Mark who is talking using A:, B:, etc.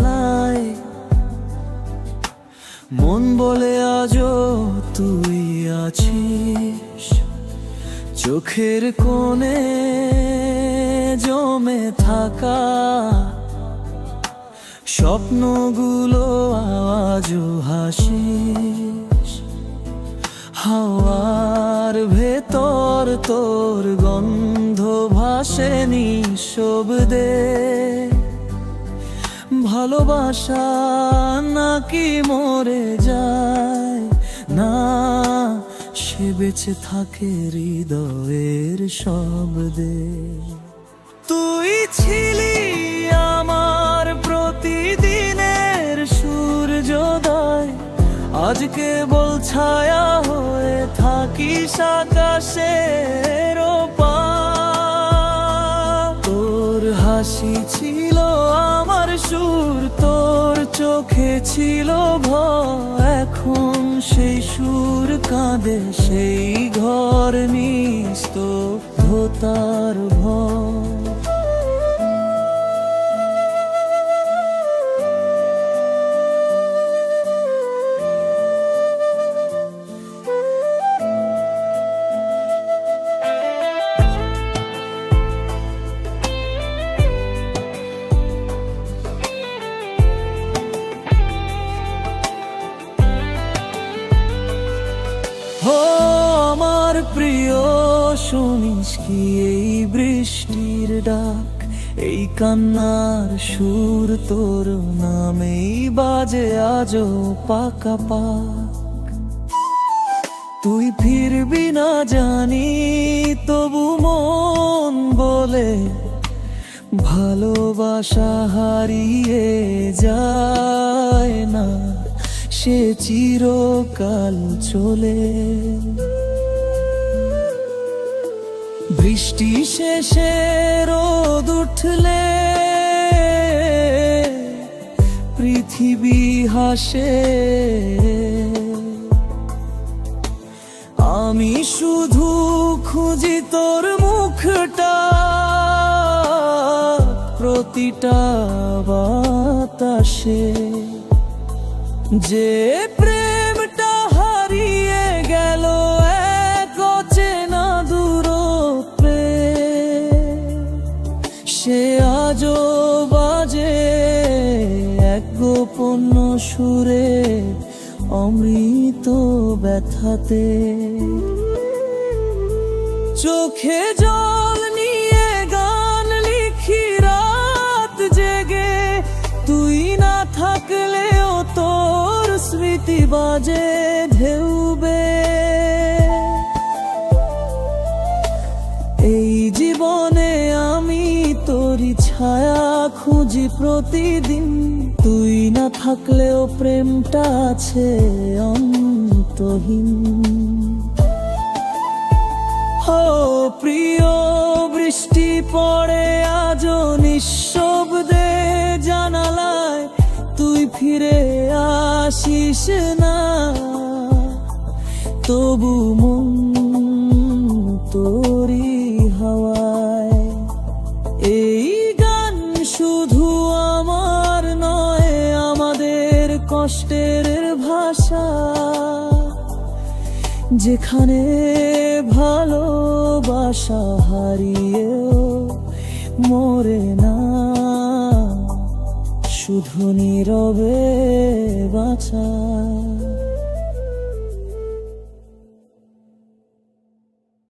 A: জানালায়। মন বলে আজও তুই আছিস চোখের কোণে জমে থাকা স্বপ্নগুলো আজও হাসিস। হাওয়ার ভেতর তোর গন্ধ ভাসে নিঃশব্দে। ভালোবাসা নাকি মরে যায় না, সে বেঁচে থাকে হৃদয়ের শব্দে। তুই ছিলি আমার প্রতিদিনের সূর্যোদয়, আজ কেবল ছায়া হয়ে থাকিস আকাশের পার। তোর হাসি ছিল আমার সুর, তোর চোখে ছিল ভয়। এখন সেই সুর কাঁদে, সেই ঘর নিস্তব্ধতার ভয়। ও আমার প্রিয়, শুনিস কি এই বৃষ্টির ডাক? এই কান্নার সুর তোর নামেই বাজে আজও পাকা পাক। তুই ফিরবি না জানি, তবু মন বলে ভালোবাসা হারিয়ে যায় না, সে চিরকাল চলে। বৃষ্টি শেষে রোদ উঠলে পৃথিবী হাসে। আমি শুধু খুঁজি তোর মুখটা, প্রতিটা বাতাসে। যে প্রেমটা হারিয়ে গেল এক অচেনা দূরত্বে, সে আজও বাজে এক গোপন সুরে, অমৃত ব্যথাতে। চোখে জল নিয়ে গান লিখি রাত জেগে, তুই না থাকলেও তোর স্মৃতি বাজে ঢেউবে। এই জীবনে আমি তোরই ছায়া খুঁজি প্রতিদিন, তুই না থাকলেও প্রেমটা আছে অন্তহীন। ও প্রিয়, বৃষ্টি পড়ে আজও নিঃশব্দে জানালায়, তুই ফিরে আসিস না, তবু মন তোরই হাওয়ায়। এই গান শুধু আমার নয়, আমাদের কষ্টের ভাষা, যেখানে ভালোবাসা হারিয়েও মরে না, শুধু নীরবে বাঁচা।